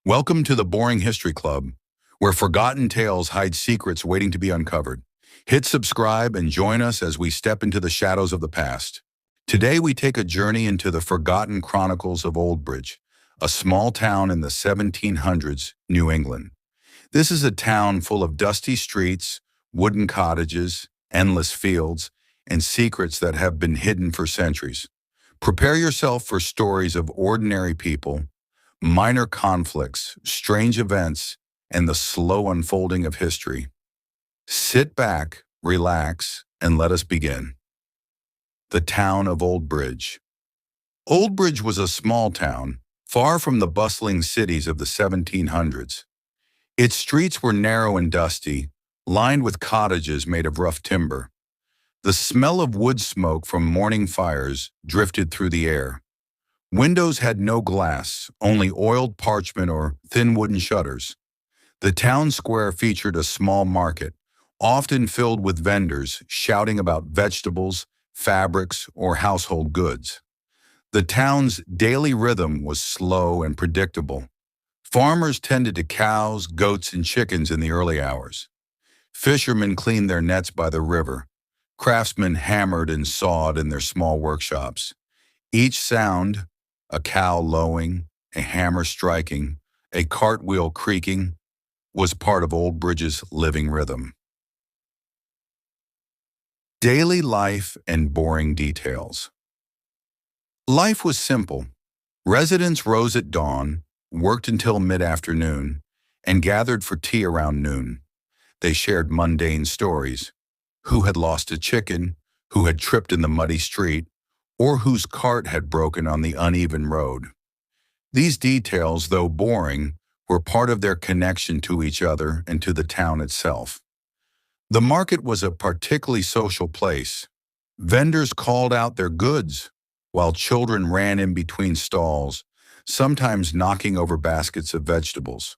Welcome to the Boring History Club, where forgotten tales hide secrets waiting to be uncovered. Hit subscribe and join us as we step into the shadows of the past. Today we take a journey into the forgotten chronicles of Oldbridge, a small town in the 1700s, New England. This is a town full of dusty streets, wooden cottages, endless fields, and secrets that have been hidden for centuries. Prepare yourself for stories of ordinary people, minor conflicts, strange events, and the slow unfolding of history. Sit back, relax, and let us begin. The town of Oldbridge. Oldbridge was a small town, far from the bustling cities of the 1700s. Its streets were narrow and dusty, lined with cottages made of rough timber. The smell of wood smoke from morning fires drifted through the air. Windows had no glass, only oiled parchment or thin wooden shutters. The town square featured a small market, often filled with vendors shouting about vegetables, fabrics, or household goods. The town's daily rhythm was slow and predictable. Farmers tended to cows, goats, and chickens in the early hours. Fishermen cleaned their nets by the river. Craftsmen hammered and sawed in their small workshops. Each sound, a cow lowing, a hammer striking, a cartwheel creaking, was part of Oldbridge's living rhythm. Daily life and boring details. Life was simple. Residents rose at dawn, worked until mid-afternoon, and gathered for tea around noon. They shared mundane stories: who had lost a chicken, who had tripped in the muddy street, or whose cart had broken on the uneven road. These details, though boring, were part of their connection to each other and to the town itself. The market was a particularly social place. Vendors called out their goods, while children ran in between stalls, sometimes knocking over baskets of vegetables.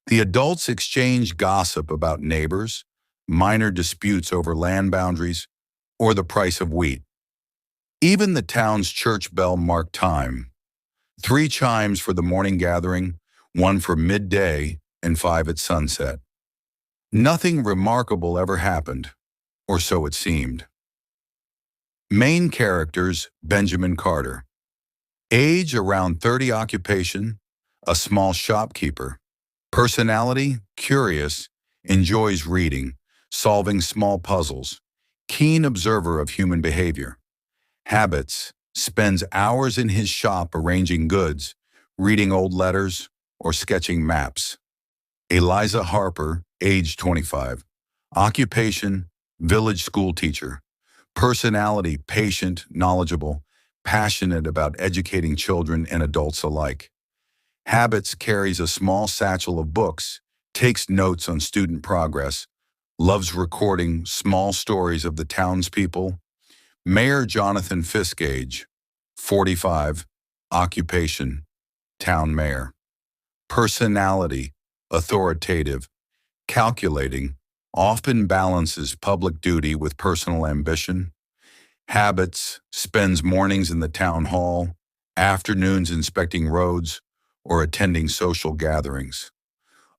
The adults exchanged gossip about neighbors, minor disputes over land boundaries, or the price of wheat. Even the town's church bell marked time. 3 chimes for the morning gathering, 1 for midday, and 5 at sunset. Nothing remarkable ever happened, or so it seemed. Main characters: Benjamin Carter. Age around 30, occupation, a small shopkeeper. Personality: curious, enjoys reading, solving small puzzles, keen observer of human behavior. Habits: spends hours in his shop arranging goods, reading old letters, or sketching maps. Eliza Harper, age 25. Occupation: village school teacher. Personality: patient, knowledgeable, passionate about educating children and adults alike. Habits: carries a small satchel of books, takes notes on student progress, loves recording small stories of the townspeople. Mayor Jonathan Fisk, age 45, occupation, town mayor. Personality: authoritative, calculating, often balances public duty with personal ambition. Habits: spends mornings in the town hall, afternoons inspecting roads, or attending social gatherings.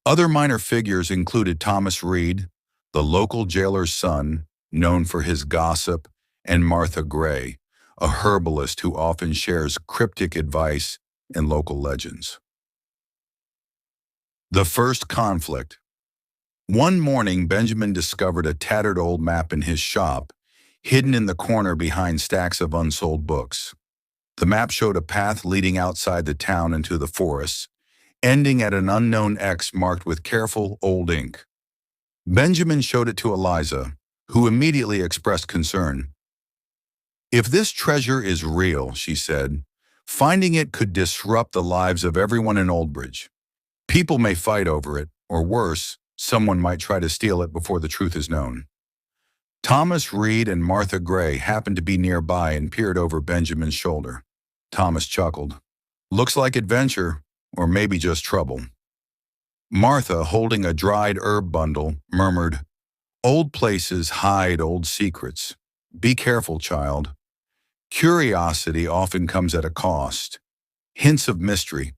Other minor figures included Thomas Reed, the local jailer's son, known for his gossip, and Martha Gray, a herbalist who often shares cryptic advice and local legends. The first conflict. One morning, Benjamin discovered a tattered old map in his shop, hidden in the corner behind stacks of unsold books. The map showed a path leading outside the town into the forests, ending at an unknown X marked with careful old ink. Benjamin showed it to Eliza, who immediately expressed concern. "If this treasure is real," she said, "finding it could disrupt the lives of everyone in Oldbridge. People may fight over it, or worse, someone might try to steal it before the truth is known." Thomas Reed and Martha Gray happened to be nearby and peered over Benjamin's shoulder. Thomas chuckled. "Looks like adventure, or maybe just trouble." Martha, holding a dried herb bundle, murmured, "Old places hide old secrets. Be careful, child. Curiosity often comes at a cost. Hints of mystery."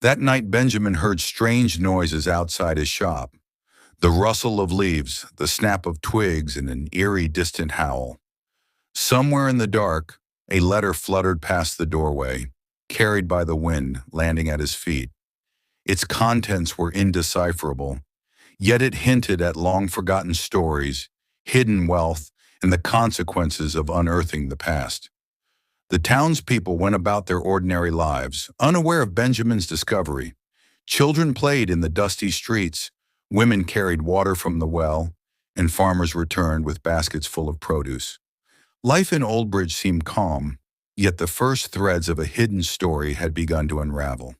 That night Benjamin heard strange noises outside his shop. The rustle of leaves, the snap of twigs, and an eerie distant howl. Somewhere in the dark, a letter fluttered past the doorway, carried by the wind, landing at his feet. Its contents were indecipherable, yet it hinted at long-forgotten stories, hidden wealth, and the consequences of unearthing the past. The townspeople went about their ordinary lives, unaware of Benjamin's discovery. Children played in the dusty streets, women carried water from the well, and farmers returned with baskets full of produce. Life in Oldbridge seemed calm, yet the first threads of a hidden story had begun to unravel.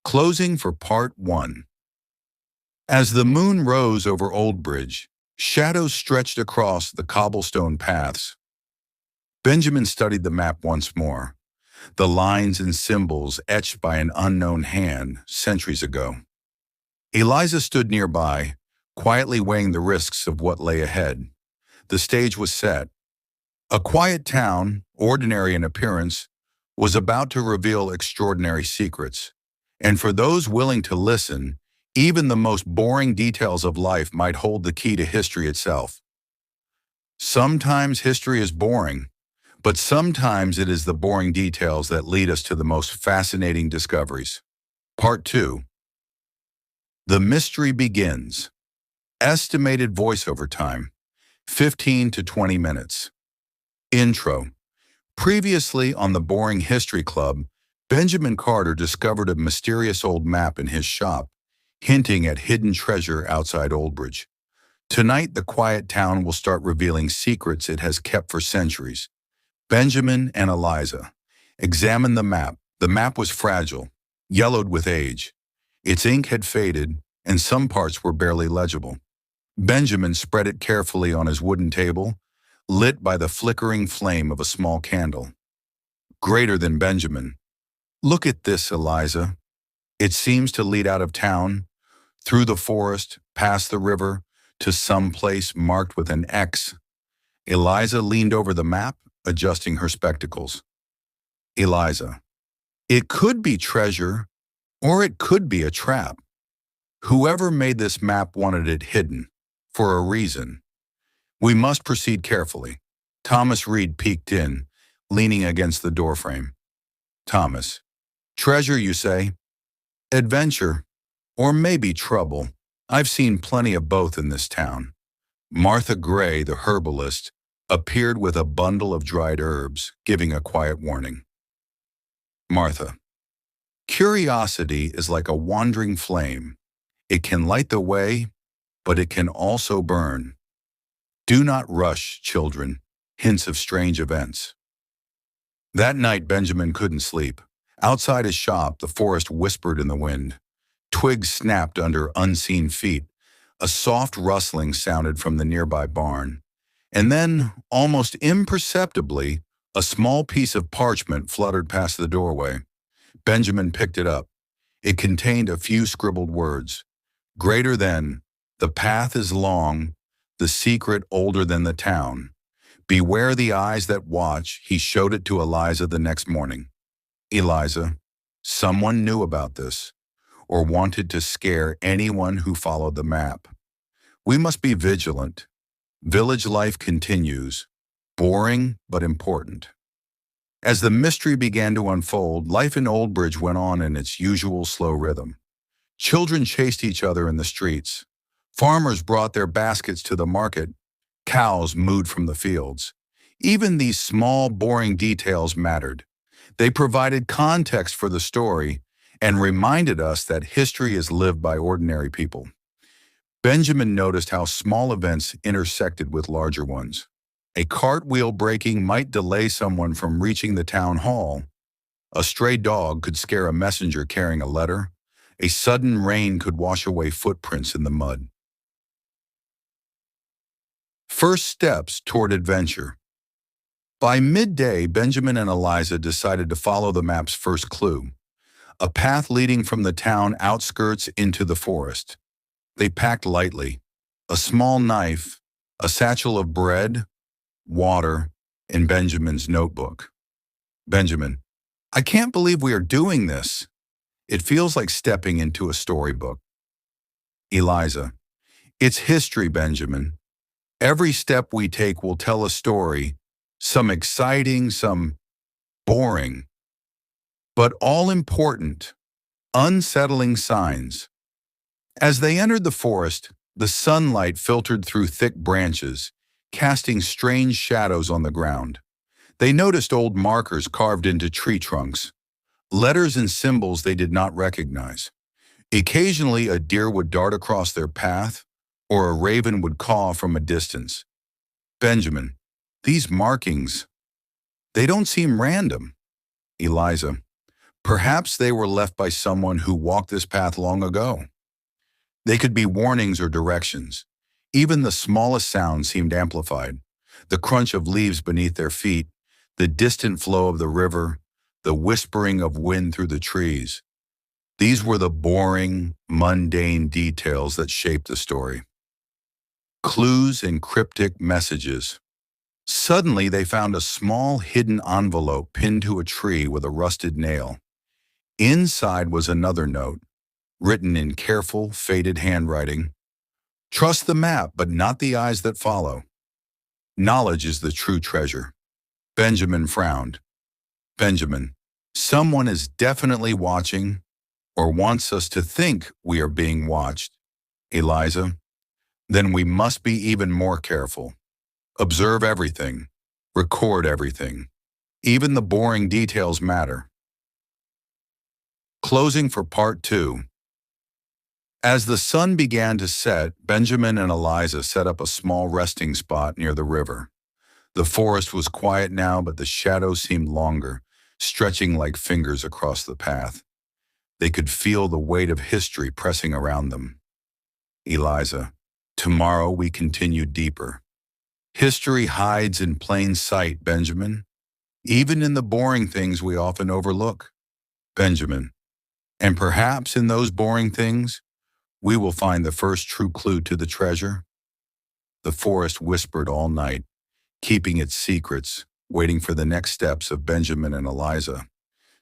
Closing for Part 1. As the moon rose over Oldbridge, shadows stretched across the cobblestone paths. Benjamin studied the map once more, the lines and symbols etched by an unknown hand centuries ago. Eliza stood nearby, quietly weighing the risks of what lay ahead. The stage was set. A quiet town, ordinary in appearance, was about to reveal extraordinary secrets. And for those willing to listen, even the most boring details of life might hold the key to history itself. Sometimes history is boring, but sometimes it is the boring details that lead us to the most fascinating discoveries. Part 2. The mystery begins. Estimated voiceover time, 15 to 20 minutes. Intro. Previously on the Boring History Club, Benjamin Carter discovered a mysterious old map in his shop, hinting at hidden treasure outside Oldbridge. Tonight, the quiet town will start revealing secrets it has kept for centuries. Benjamin and Eliza examined the map. The map was fragile, yellowed with age. Its ink had faded, and some parts were barely legible. Benjamin spread it carefully on his wooden table, lit by the flickering flame of a small candle. Greater than Benjamin. Look at this, Eliza. It seems to lead out of town, through the forest, past the river, to some place marked with an X. Eliza leaned over the map, adjusting her spectacles. Eliza. It could be treasure, or it could be a trap. Whoever made this map wanted it hidden, for a reason. We must proceed carefully. Thomas Reed peeked in, leaning against the doorframe. Thomas. Treasure, you say? Adventure, or maybe trouble. I've seen plenty of both in this town. Martha Gray, the herbalist, appeared with a bundle of dried herbs, giving a quiet warning. Martha. Curiosity is like a wandering flame. It can light the way, but it can also burn. Do not rush, children. Hints of strange events. That night, Benjamin couldn't sleep. Outside his shop, the forest whispered in the wind. Twigs snapped under unseen feet. A soft rustling sounded from the nearby barn. And then, almost imperceptibly, a small piece of parchment fluttered past the doorway. Benjamin picked it up. It contained a few scribbled words. Greater than, the path is long, the secret older than the town. Beware the eyes that watch. He showed it to Eliza the next morning. Eliza, someone knew about this, or wanted to scare anyone who followed the map. We must be vigilant. Village life continues, boring but important. As the mystery began to unfold, life in Oldbridge went on in its usual slow rhythm. Children chased each other in the streets. Farmers brought their baskets to the market. Cows mooed from the fields. Even these small, boring details mattered. They provided context for the story and reminded us that history is lived by ordinary people. Benjamin noticed how small events intersected with larger ones. A cartwheel breaking might delay someone from reaching the town hall. A stray dog could scare a messenger carrying a letter. A sudden rain could wash away footprints in the mud. First steps toward adventure. By midday, Benjamin and Eliza decided to follow the map's first clue, a path leading from the town outskirts into the forest. They packed lightly, a small knife, a satchel of bread, water, and Benjamin's notebook. Benjamin. I can't believe we are doing this. It feels like stepping into a storybook. Eliza. It's history, Benjamin. Every step we take will tell a story, some exciting, some boring, but all important, unsettling signs. As they entered the forest, the sunlight filtered through thick branches, casting strange shadows on the ground. They noticed old markers carved into tree trunks, letters and symbols they did not recognize. Occasionally, a deer would dart across their path, or a raven would caw from a distance. Benjamin, these markings, they don't seem random. Eliza, perhaps they were left by someone who walked this path long ago. They could be warnings or directions. Even the smallest sound seemed amplified. The crunch of leaves beneath their feet, the distant flow of the river, the whispering of wind through the trees. These were the boring, mundane details that shaped the story. Clues and cryptic messages. Suddenly, they found a small hidden envelope pinned to a tree with a rusted nail. Inside was another note, written in careful, faded handwriting. Trust the map, but not the eyes that follow. Knowledge is the true treasure. Benjamin frowned. Benjamin, someone is definitely watching or wants us to think we are being watched. Eliza, then we must be even more careful. Observe everything. Record everything. Even the boring details matter. Closing for part 2. As the sun began to set, Benjamin and Eliza set up a small resting spot near the river. The forest was quiet now, but the shadows seemed longer, stretching like fingers across the path. They could feel the weight of history pressing around them. Eliza, tomorrow we continue deeper. History hides in plain sight, Benjamin, even in the boring things we often overlook. Benjamin, and perhaps in those boring things, we will find the first true clue to the treasure. The forest whispered all night, keeping its secrets, waiting for the next steps of Benjamin and Eliza.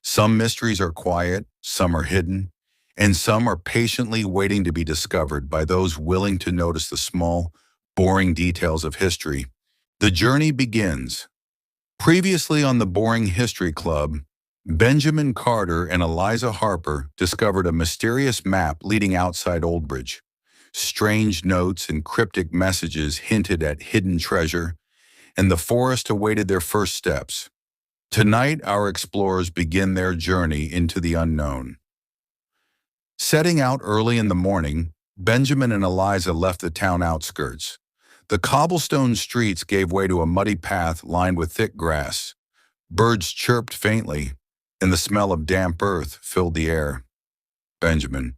Some mysteries are quiet, some are hidden, and some are patiently waiting to be discovered by those willing to notice the small, boring details of history. The journey begins. Previously on the Boring History Club, Benjamin Carter and Eliza Harper discovered a mysterious map leading outside Oldbridge. Strange notes and cryptic messages hinted at hidden treasure, and the forest awaited their first steps. Tonight, our explorers begin their journey into the unknown. Setting out early in the morning, Benjamin and Eliza left the town outskirts. The cobblestone streets gave way to a muddy path lined with thick grass. Birds chirped faintly, and the smell of damp earth filled the air. Benjamin,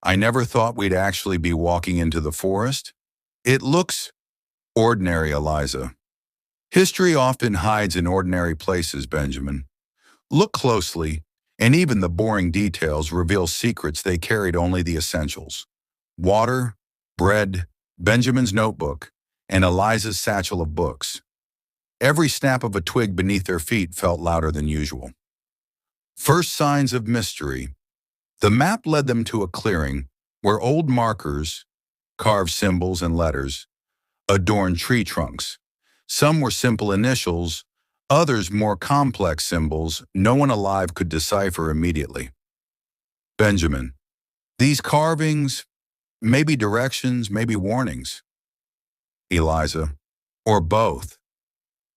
I never thought we'd actually be walking into the forest. It looks ordinary, Eliza. History often hides in ordinary places, Benjamin. Look closely, and even the boring details reveal secrets they carried only the essentials. Water, bread, Benjamin's notebook, and Eliza's satchel of books. Every snap of a twig beneath their feet felt louder than usual. First signs of mystery. The map led them to a clearing where old markers, carved symbols and letters, adorned tree trunks. Some were simple initials, others more complex symbols no one alive could decipher immediately. Benjamin, these carvings, maybe directions, maybe warnings. Eliza, or both.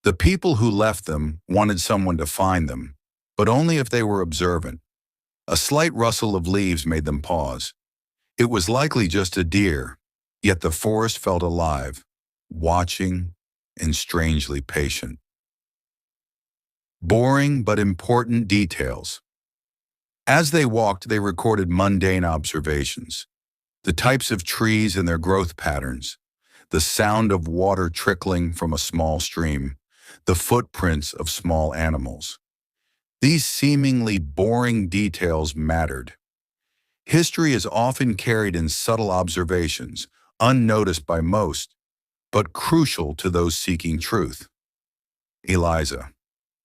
The people who left them wanted someone to find them, but only if they were observant. A slight rustle of leaves made them pause. It was likely just a deer, yet the forest felt alive, watching and strangely patient. Boring but important details. As they walked, they recorded mundane observations, the types of trees and their growth patterns, the sound of water trickling from a small stream, the footprints of small animals. These seemingly boring details mattered. History is often carried in subtle observations, unnoticed by most, but crucial to those seeking truth. Eliza,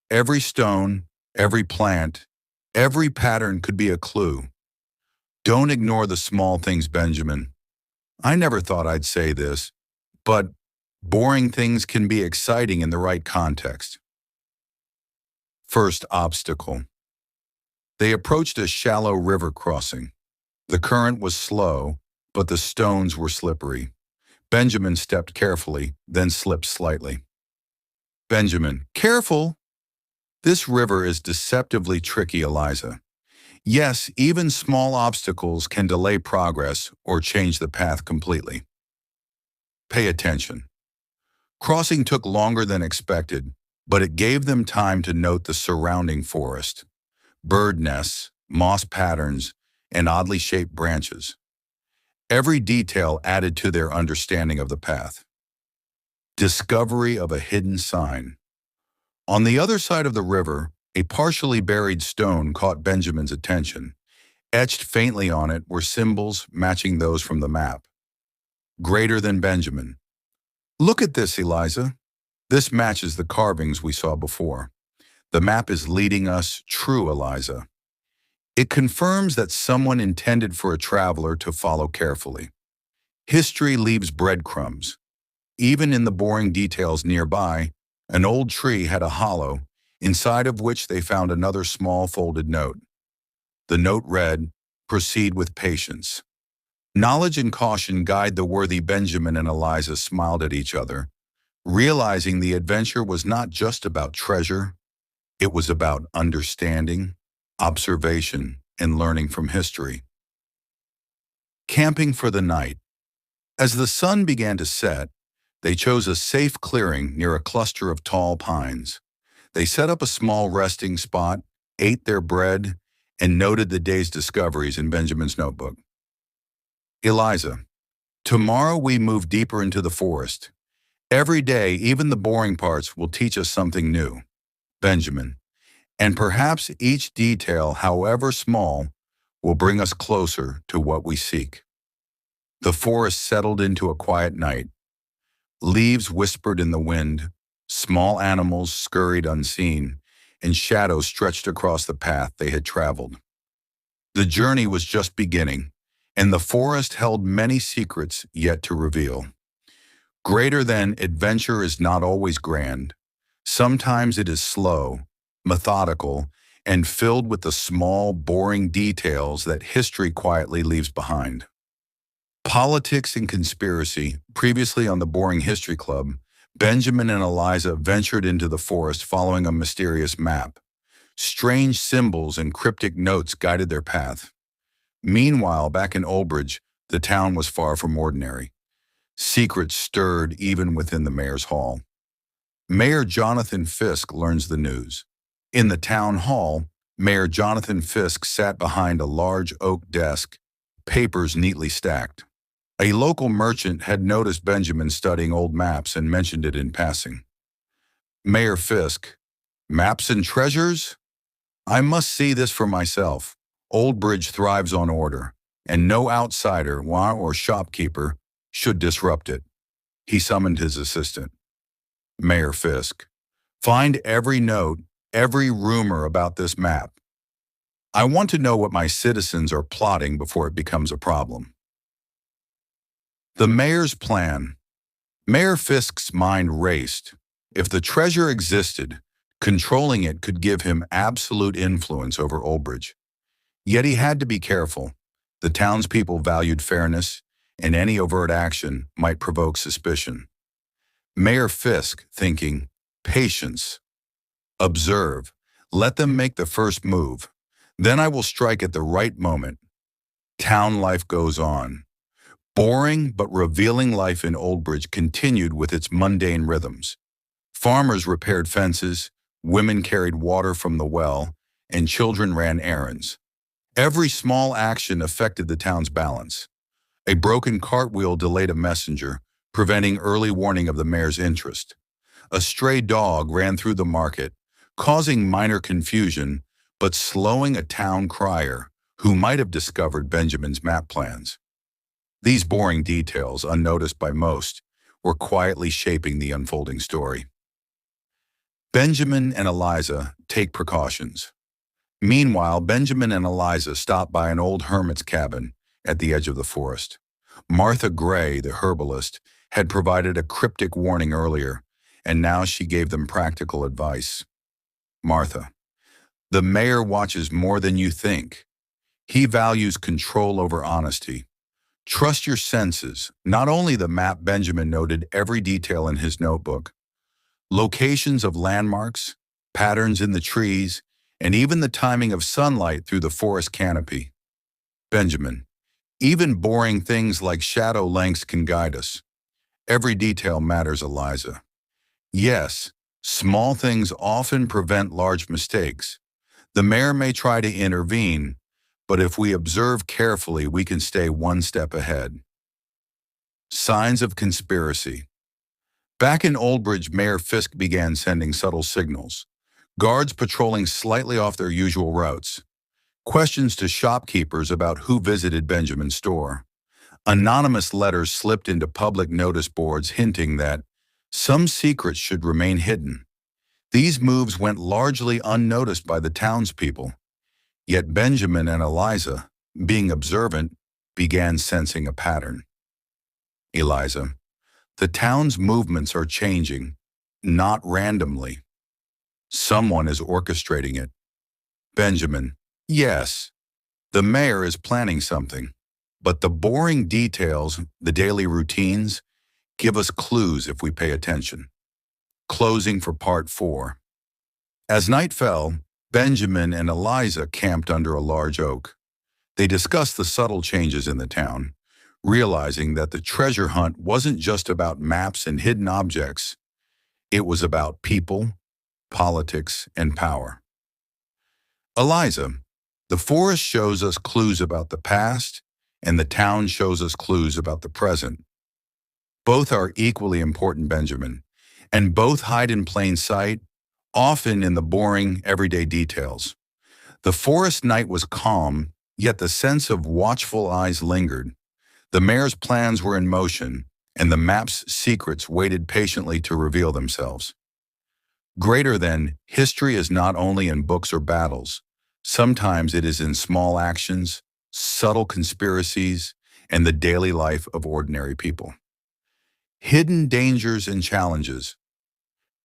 every stone, Every plant, every pattern could be a clue. Don't ignore the small things, Benjamin. I never thought I'd say this, but boring things can be exciting in the right context. First obstacle. They approached a shallow river crossing. The current was slow, but the stones were slippery. Benjamin stepped carefully, then slipped slightly. Benjamin, careful! This river is deceptively tricky, Eliza. Yes, even small obstacles can delay progress or change the path completely. Pay attention. Crossing took longer than expected, but it gave them time to note the surrounding forest. Bird nests, moss patterns, and oddly shaped branches. Every detail added to their understanding of the path. Discovery of a hidden sign. On the other side of the river, a partially buried stone caught Benjamin's attention. Etched faintly on it were symbols matching those from the map. Greater than Benjamin. Look at this, Eliza. This matches the carvings we saw before. The map is leading us true, Eliza. It confirms that someone intended for a traveler to follow carefully. History leaves breadcrumbs. Even in the boring details nearby, an old tree had a hollow, inside of which they found another small folded note. The note read, "Proceed with patience." Knowledge and caution guide the worthy Benjamin and Eliza smiled at each other, realizing the adventure was not just about treasure, it was about understanding, observation, and learning from history. Camping for the night. As the sun began to set, they chose a safe clearing near a cluster of tall pines. They set up a small resting spot, ate their bread, and noted the day's discoveries in Benjamin's notebook. Eliza, tomorrow we move deeper into the forest. Every day, even the boring parts will teach us something new. Benjamin, and perhaps each detail, however small, will bring us closer to what we seek. The forest settled into a quiet night. Leaves whispered in the wind, small animals scurried unseen, and shadows stretched across the path they had traveled. The journey was just beginning, and the forest held many secrets yet to reveal. Greater than adventure is not always grand. Sometimes it is slow, methodical, and filled with the small, boring details that history quietly leaves behind. Politics and conspiracy. Previously on the Boring History Club, Benjamin and Eliza ventured into the forest following a mysterious map. Strange symbols and cryptic notes guided their path. Meanwhile, back in Oldbridge, the town was far from ordinary. Secrets stirred even within the mayor's hall. Mayor Jonathan Fisk learns the news. In the town hall, Mayor Jonathan Fisk sat behind a large oak desk, papers neatly stacked. A local merchant had noticed Benjamin studying old maps and mentioned it in passing. Mayor Fisk, maps and treasures? I must see this for myself. Oldbridge thrives on order, and no outsider or shopkeeper should disrupt it. He summoned his assistant. Mayor Fisk, find every note, every rumor about this map. I want to know what my citizens are plotting before it becomes a problem. The mayor's plan. Mayor Fisk's mind raced. If the treasure existed, controlling it could give him absolute influence over Oldbridge. Yet he had to be careful. The townspeople valued fairness, and any overt action might provoke suspicion. Mayor Fisk thinking, patience. Observe. Let them make the first move. Then I will strike at the right moment. Town life goes on. Boring but revealing life in Oldbridge continued with its mundane rhythms. Farmers repaired fences, women carried water from the well, and children ran errands. Every small action affected the town's balance. A broken cartwheel delayed a messenger, preventing early warning of the mayor's interest. A stray dog ran through the market, causing minor confusion, but slowing a town crier who might have discovered Benjamin's map plans. These boring details, unnoticed by most, were quietly shaping the unfolding story. Benjamin and Eliza take precautions. Meanwhile, Benjamin and Eliza stop by an old hermit's cabin at the edge of the forest. Martha Gray, the herbalist, had provided a cryptic warning earlier, and now she gave them practical advice. Martha, the mayor watches more than you think. He values control over honesty. Trust your senses. Not only the map, Benjamin noted every detail in his notebook. Locations of landmarks, patterns in the trees, and even the timing of sunlight through the forest canopy. Benjamin, even boring things like shadow lengths can guide us. Every detail matters, Eliza. Yes, small things often prevent large mistakes. The mayor may try to intervene, but if we observe carefully, we can stay one step ahead. Signs of conspiracy. Back in Oldbridge, Mayor Fisk began sending subtle signals. Guards patrolling slightly off their usual routes. Questions to shopkeepers about who visited Benjamin's store. Anonymous letters slipped into public notice boards hinting that some secrets should remain hidden. These moves went largely unnoticed by the townspeople. Yet Benjamin and Eliza, being observant, began sensing a pattern. Eliza, the town's movements are changing, not randomly. Someone is orchestrating it. Benjamin, yes, the mayor is planning something, but the boring details, the daily routines, give us clues if we pay attention. Closing for part 4. As night fell, Benjamin and Eliza camped under a large oak. They discussed the subtle changes in the town, realizing that the treasure hunt wasn't just about maps and hidden objects. It was about people, politics, and power. Eliza, the forest shows us clues about the past, and the town shows us clues about the present. Both are equally important, Benjamin, and both hide in plain sight, often in the boring, everyday details. The forest night was calm, yet the sense of watchful eyes lingered. The mayor's plans were in motion, and the map's secrets waited patiently to reveal themselves. Greater than, history is not only in books or battles. Sometimes it is in small actions, subtle conspiracies, and the daily life of ordinary people. Hidden dangers and challenges.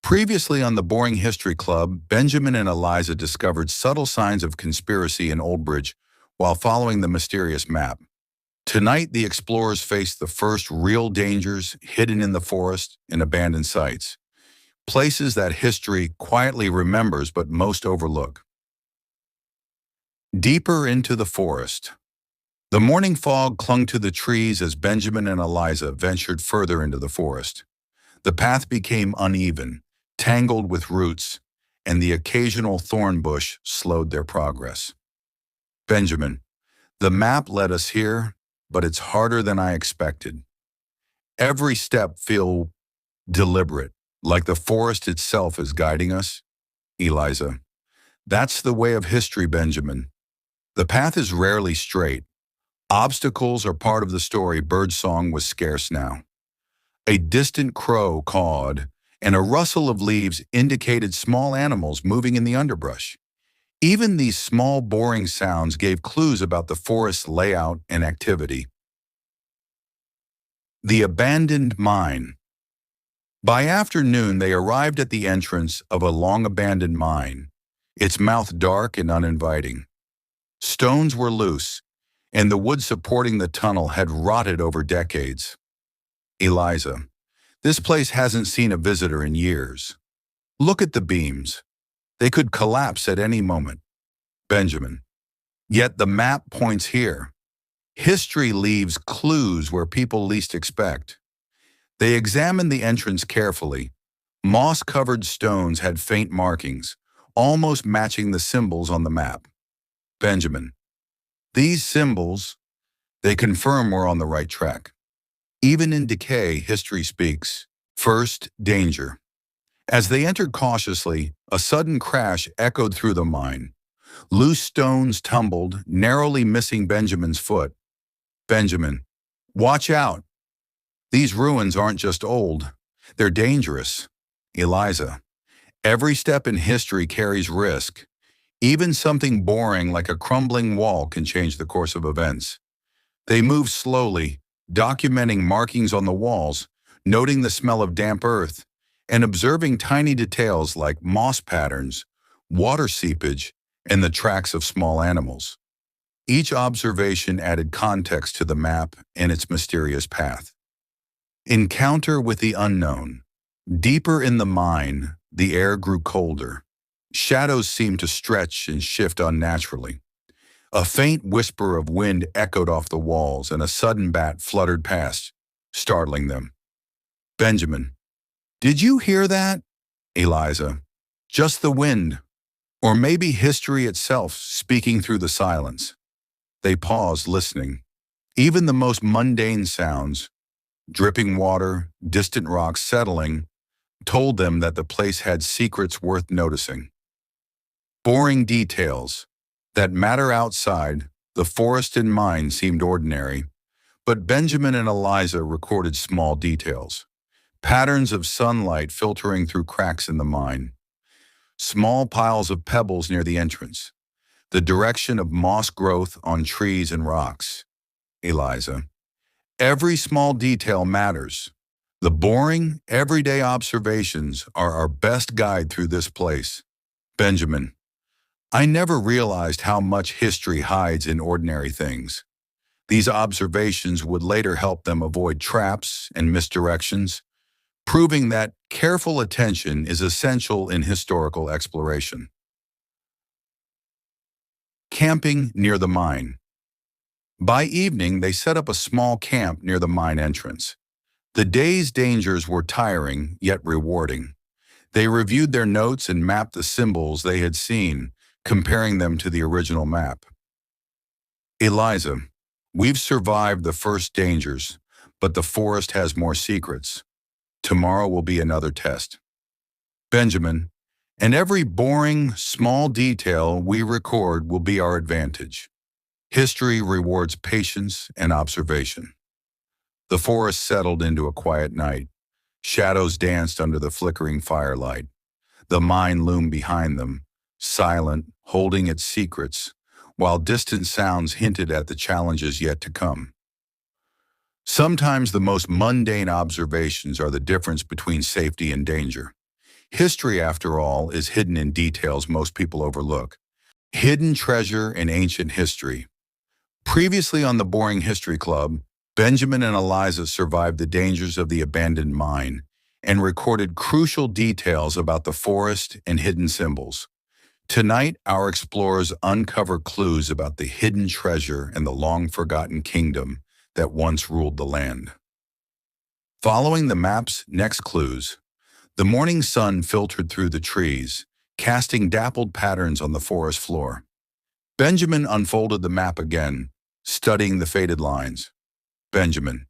Previously on the Boring History Club, Benjamin and Eliza discovered subtle signs of conspiracy in Oldbridge while following the mysterious map. Tonight, the explorers faced the first real dangers hidden in the forest and abandoned sites, places that history quietly remembers but most overlook. Deeper into the forest. The morning fog clung to the trees as Benjamin and Eliza ventured further into the forest. The path became uneven, tangled with roots, and the occasional thorn bush slowed their progress. Benjamin, the map led us here, but it's harder than I expected. Every step feels deliberate, like the forest itself is guiding us. Eliza, that's the way of history, Benjamin. The path is rarely straight. Obstacles are part of the story. Birdsong was scarce now. A distant crow cawed, and a rustle of leaves indicated small animals moving in the underbrush. Even these small, boring sounds gave clues about the forest's layout and activity. The abandoned mine. By afternoon, they arrived at the entrance of a long-abandoned mine, its mouth dark and uninviting. Stones were loose, and the wood supporting the tunnel had rotted over decades. Eliza, this place hasn't seen a visitor in years. Look at the beams. They could collapse at any moment. Benjamin, yet the map points here. History leaves clues where people least expect. They examined the entrance carefully. Moss-covered stones had faint markings, almost matching the symbols on the map. Benjamin, these symbols, they confirm we're on the right track. Even in decay, history speaks. First, danger. As they entered cautiously, a sudden crash echoed through the mine. Loose stones tumbled, narrowly missing Benjamin's foot. Benjamin, watch out. These ruins aren't just old, they're dangerous. Eliza, Every step in history carries risk. Even something boring like a crumbling wall can change the course of events. They move slowly, documenting markings on the walls, noting the smell of damp earth, and observing tiny details like moss patterns, water seepage, and the tracks of small animals. Each observation added context to the map and its mysterious path. Encounter with the unknown. Deeper in the mine, the air grew colder. Shadows seemed to stretch and shift unnaturally. A faint whisper of wind echoed off the walls, and a sudden bat fluttered past, startling them. Benjamin, did you hear that? Eliza, just the wind, or maybe history itself speaking through the silence. They paused, listening. Even the most mundane sounds, dripping water, distant rocks settling, told them that the place had secrets worth noticing. Boring details that matter outside, the forest and mine seemed ordinary, but Benjamin and Eliza recorded small details. Patterns of sunlight filtering through cracks in the mine, small piles of pebbles near the entrance, the direction of moss growth on trees and rocks. Eliza, every small detail matters. The boring, everyday observations are our best guide through this place. Benjamin, I never realized how much history hides in ordinary things. These observations would later help them avoid traps and misdirections, proving that careful attention is essential in historical exploration. Camping near the mine. By evening, they set up a small camp near the mine entrance. The day's dangers were tiring, yet rewarding. They reviewed their notes and mapped the symbols they had seen, comparing them to the original map. Eliza, we've survived the first dangers, but the forest has more secrets. Tomorrow will be another test. Benjamin, and every boring, small detail we record will be our advantage. History rewards patience and observation. The forest settled into a quiet night. Shadows danced under the flickering firelight. The mine loomed behind them, silent, holding its secrets, while distant sounds hinted at the challenges yet to come. Sometimes the most mundane observations are the difference between safety and danger. History, after all, is hidden in details most people overlook. Hidden treasure in ancient history. Previously on the Boring History Club, Benjamin and Eliza survived the dangers of the abandoned mine and recorded crucial details about the forest and hidden symbols. Tonight, our explorers uncover clues about the hidden treasure and the long-forgotten kingdom that once ruled the land. Following the map's next clues, the morning sun filtered through the trees, casting dappled patterns on the forest floor. Benjamin unfolded the map again, studying the faded lines. Benjamin,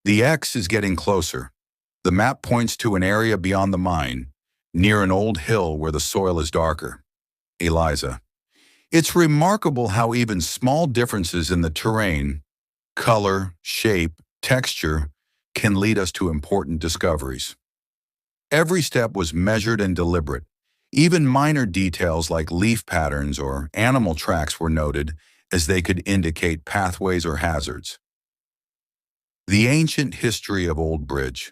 the X is getting closer. The map points to an area beyond the mine, near an old hill where the soil is darker. Eliza, it's remarkable how even small differences in the terrain, color, shape, texture, can lead us to important discoveries. Every step was measured and deliberate. Even minor details like leaf patterns or animal tracks were noted, as they could indicate pathways or hazards. The ancient history of Oldbridge.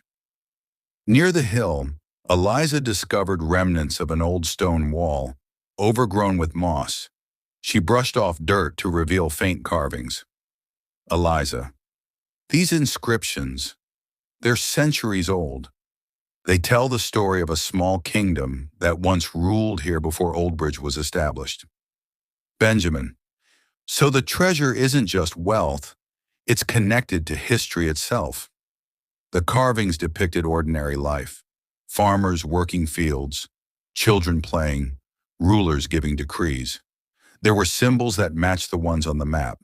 Near the hill, Eliza discovered remnants of an old stone wall, overgrown with moss. She brushed off dirt to reveal faint carvings. Eliza, these inscriptions, they're centuries old. They tell the story of a small kingdom that once ruled here before Oldbridge was established. Benjamin, so the treasure isn't just wealth, it's connected to history itself. The carvings depicted ordinary life, farmers working fields, children playing, rulers giving decrees. There were symbols that matched the ones on the map,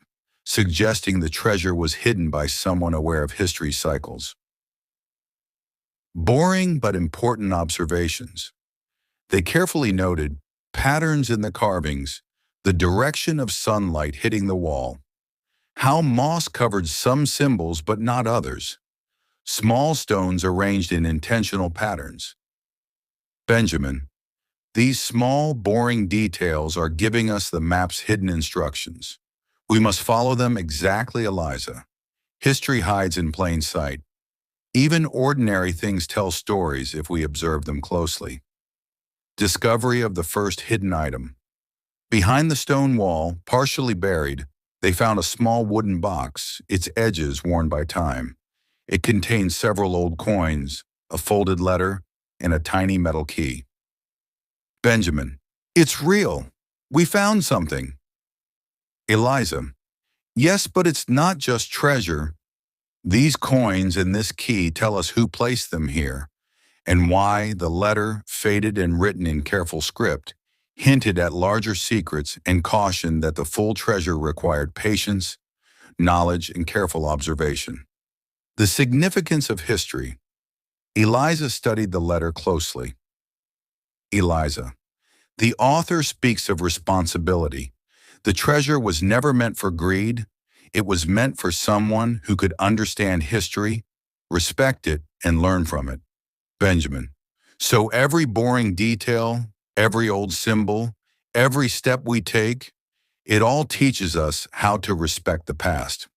suggesting the treasure was hidden by someone aware of history's cycles. Boring but important observations. They carefully noted patterns in the carvings, the direction of sunlight hitting the wall, how moss covered some symbols but not others, small stones arranged in intentional patterns. Benjamin, These small, boring details are giving us the map's hidden instructions. We must follow them exactly, Eliza. History hides in plain sight. Even ordinary things tell stories if we observe them closely. Discovery of the first hidden item. Behind the stone wall, partially buried, they found a small wooden box, its edges worn by time. It contained several old coins, a folded letter, and a tiny metal key. Benjamin: "It's real. We found something." Eliza: "Yes, but it's not just treasure. These coins and this key tell us who placed them here, and why the letter, faded and written in careful script, hinted at larger secrets and cautioned that the full treasure required patience, knowledge, and careful observation." The significance of history. Eliza studied the letter closely. Eliza: "The author speaks of responsibility. The treasure was never meant for greed. It was meant for someone who could understand history, respect it, and learn from it." Benjamin: "So every boring detail, every old symbol, every step we take, it all teaches us how to respect the past."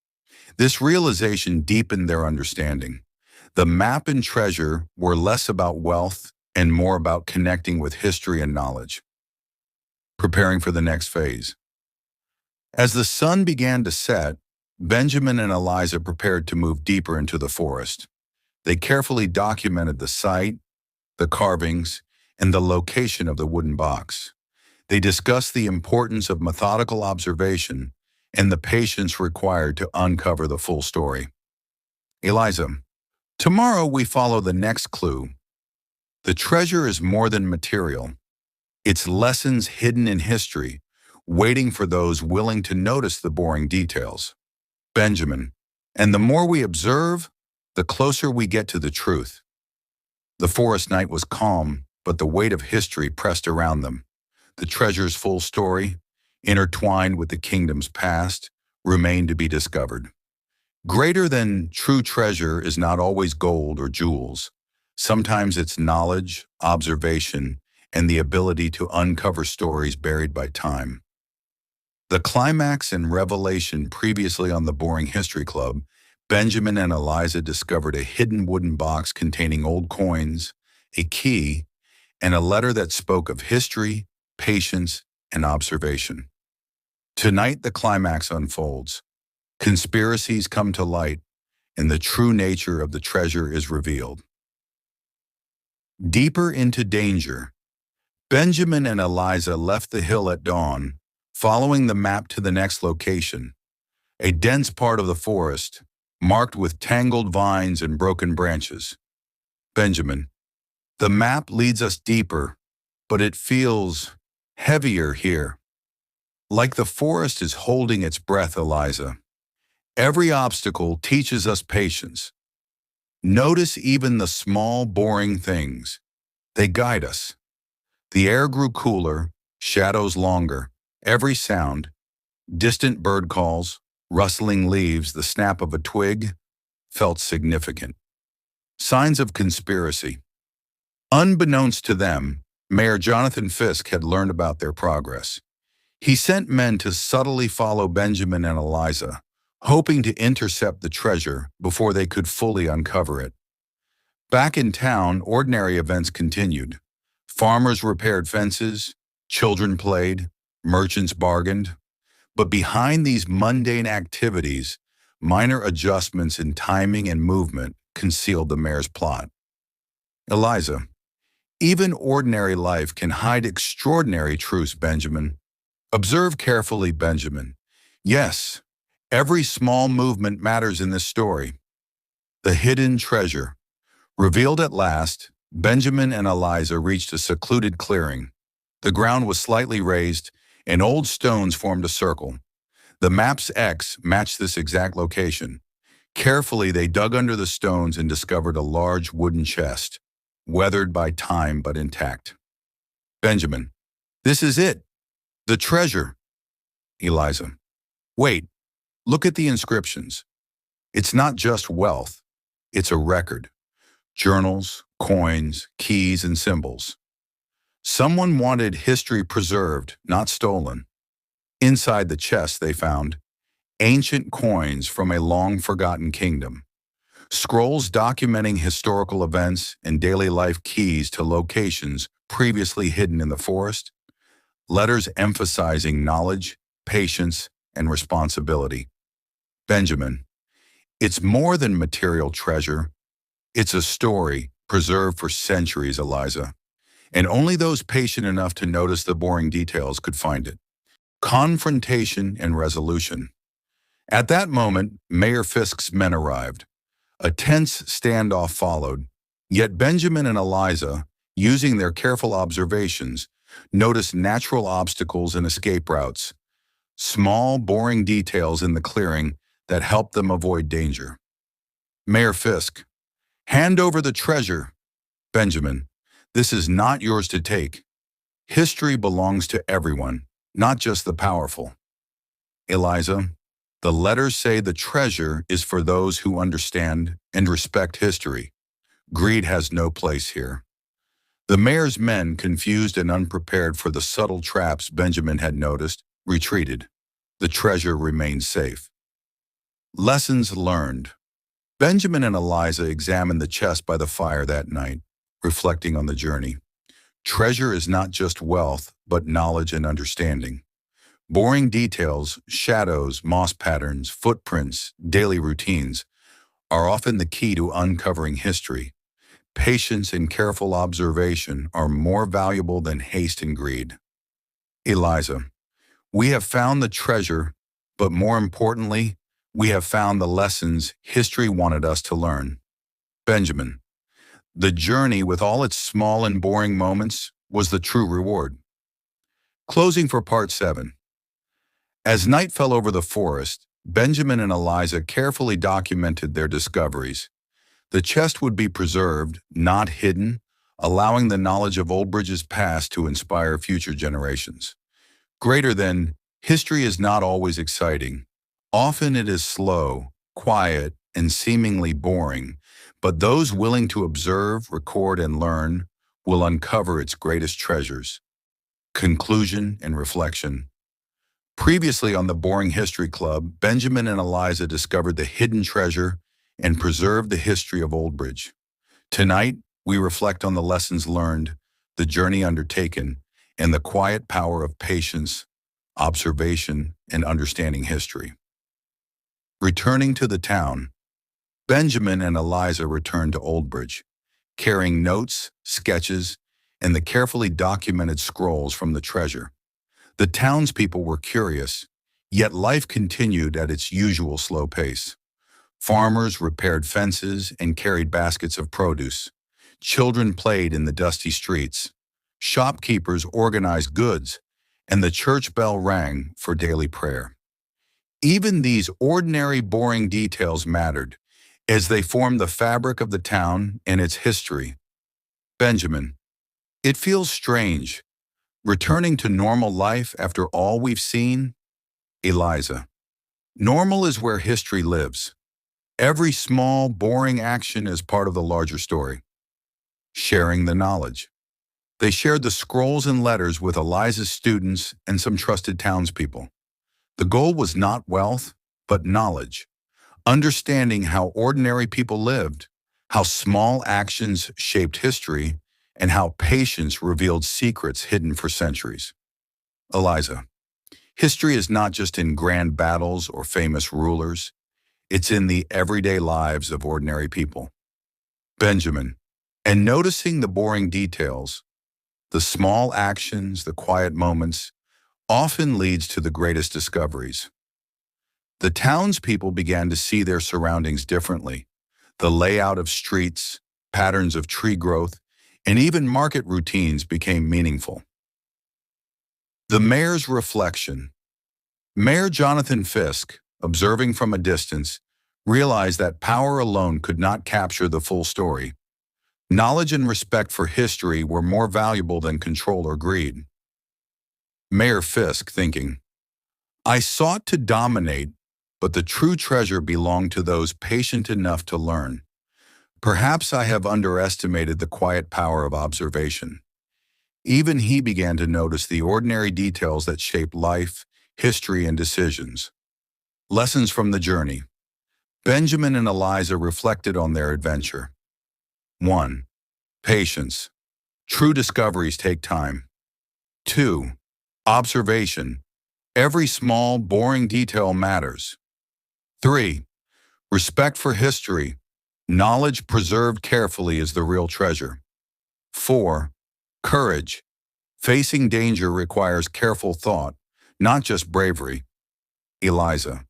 This realization deepened their understanding. The map and treasure were less about wealth and more about connecting with history and knowledge. Preparing for the next phase. As the sun began to set, Benjamin and Eliza prepared to move deeper into the forest. They carefully documented the site, the carvings, and the location of the wooden box. They discussed the importance of methodical observation and the patience required to uncover the full story. Eliza: "Tomorrow we follow the next clue. The treasure is more than material. It's lessons hidden in history, waiting for those willing to notice the boring details." Benjamin: "And the more we observe, the closer we get to the truth." The forest night was calm, but the weight of history pressed around them. The treasure's full story, intertwined with the kingdom's past, remained to be discovered. Greater than true treasure is not always gold or jewels. Sometimes it's knowledge, observation, and the ability to uncover stories buried by time. The climax and revelation. Previously on the Boring History Club, Benjamin and Eliza discovered a hidden wooden box containing old coins, a key, and a letter that spoke of history, patience, and observation. Tonight the climax unfolds. Conspiracies come to light, and the true nature of the treasure is revealed. Deeper into danger. Benjamin and Eliza left the hill at dawn, following the map to the next location, a dense part of the forest, marked with tangled vines and broken branches. Benjamin: "The map leads us deeper, but it feels heavier here. Like the forest is holding its breath." Eliza: "Every obstacle teaches us patience. Notice even the small, boring things. They guide us." The air grew cooler, shadows longer. Every sound, distant bird calls, rustling leaves, the snap of a twig, felt significant. Signs of conspiracy. Unbeknownst to them, Mayor Jonathan Fisk had learned about their progress. He sent men to subtly follow Benjamin and Eliza, hoping to intercept the treasure before they could fully uncover it. Back in town, ordinary events continued. Farmers repaired fences, children played, merchants bargained. But behind these mundane activities, minor adjustments in timing and movement concealed the mayor's plot. Eliza: "Even ordinary life can hide extraordinary truths, Benjamin." Observe carefully, Benjamin. "Yes, every small movement matters in this story." The hidden treasure. Revealed at last, Benjamin and Eliza reached a secluded clearing. The ground was slightly raised, and old stones formed a circle. The map's X matched this exact location. Carefully, they dug under the stones and discovered a large wooden chest, weathered by time but intact. Benjamin: "This is it. The treasure." Eliza: "Wait, look at the inscriptions. It's not just wealth, it's a record. Journals, coins, keys, and symbols. Someone wanted history preserved, not stolen. Inside the chest, they found ancient coins from a long-forgotten kingdom, scrolls documenting historical events and daily life keys to locations previously hidden in the forest, letters emphasizing knowledge, patience, and responsibility. Benjamin, it's more than material treasure. It's a story preserved for centuries, Eliza, and only those patient enough to notice the boring details could find it. Confrontation and resolution. At that moment, Mayor Fisk's men arrived. A tense standoff followed, yet Benjamin and Eliza, using their careful observations, noticed natural obstacles and escape routes, small, boring details in the clearing that helped them avoid danger. Mayor Fisk, hand over the treasure. Benjamin, this is not yours to take. History belongs to everyone, not just the powerful. Eliza, the letters say the treasure is for those who understand and respect history. Greed has no place here. The mayor's men, confused and unprepared for the subtle traps Benjamin had noticed, retreated. The treasure remained safe. Lessons learned. Benjamin and Eliza examined the chest by the fire that night, reflecting on the journey. Treasure is not just wealth, but knowledge and understanding. Boring details, shadows, moss patterns, footprints, daily routines are often the key to uncovering history. Patience and careful observation are more valuable than haste and greed. Eliza, we have found the treasure, but more importantly, we have found the lessons history wanted us to learn. Benjamin, the journey with all its small and boring moments was the true reward. Closing for Part 7. As night fell over the forest, Benjamin and Eliza carefully documented their discoveries. The chest would be preserved, not hidden, allowing the knowledge of Oldbridge's past to inspire future generations. Greater than, history is not always exciting. Often it is slow, quiet, and seemingly boring, but those willing to observe, record, and learn will uncover its greatest treasures. Conclusion and reflection. Previously on the Boring History Club, Benjamin and Eliza discovered the hidden treasure and preserved the history of Oldbridge. Tonight, we reflect on the lessons learned, the journey undertaken, and the quiet power of patience, observation, and understanding history. Returning to the town, Benjamin and Eliza returned to Oldbridge, carrying notes, sketches, and the carefully documented scrolls from the treasure. The townspeople were curious, yet life continued at its usual slow pace. Farmers repaired fences and carried baskets of produce. Children played in the dusty streets. Shopkeepers organized goods, and the church bell rang for daily prayer. Even these ordinary, boring details mattered, as they formed the fabric of the town and its history. Benjamin, it feels strange, returning to normal life after all we've seen. Eliza, normal is where history lives. Every small, boring action is part of the larger story. Sharing the knowledge. They shared the scrolls and letters with Eliza's students and some trusted townspeople. The goal was not wealth, but knowledge. Understanding how ordinary people lived, how small actions shaped history, and how patience revealed secrets hidden for centuries. Eliza, history is not just in grand battles or famous rulers. It's in the everyday lives of ordinary people. Benjamin, and noticing the boring details, the small actions, the quiet moments, often leads to the greatest discoveries. The townspeople began to see their surroundings differently. The layout of streets, patterns of tree growth, and even market routines became meaningful. The mayor's reflection. Mayor Jonathan Fisk, observing from a distance, realized that power alone could not capture the full story. Knowledge and respect for history were more valuable than control or greed. Mayor Fisk thinking, I sought to dominate, but the true treasure belonged to those patient enough to learn. Perhaps I have underestimated the quiet power of observation. Even he began to notice the ordinary details that shape life, history, and decisions. Lessons from the journey. Benjamin and Eliza reflected on their adventure. 1. Patience. True discoveries take time. 2. Observation. Every small, boring detail matters. 3. Respect for history. Knowledge preserved carefully is the real treasure. 4. Courage. Facing danger requires careful thought, not just bravery. Eliza.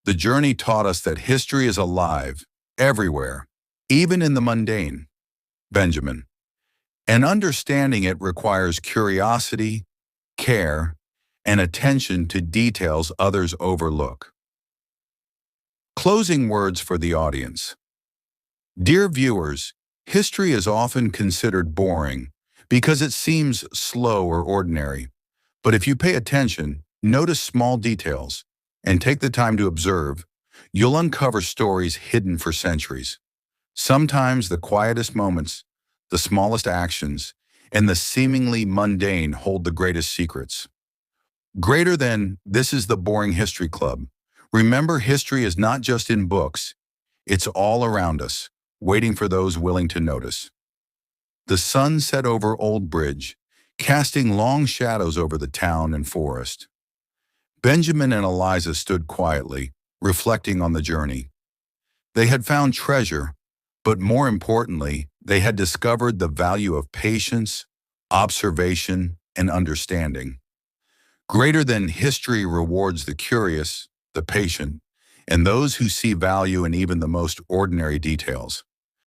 The journey taught us that history is alive, everywhere, even in the mundane. Benjamin. And understanding it requires curiosity, care, and attention to details others overlook. Closing words for the audience. Dear viewers, history is often considered boring because it seems slow or ordinary. But if you pay attention, notice small details, and take the time to observe, you'll uncover stories hidden for centuries. Sometimes the quietest moments, the smallest actions, and the seemingly mundane hold the greatest secrets. Greater than This is the Boring History Club. Remember, history is not just in books, it's all around us, waiting for those willing to notice. The sun set over Oldbridge, casting long shadows over the town and forest. Benjamin and Eliza stood quietly, reflecting on the journey. They had found treasure, but more importantly, they had discovered the value of patience, observation, and understanding. Greater than History rewards the curious, the patient, and those who see value in even the most ordinary details.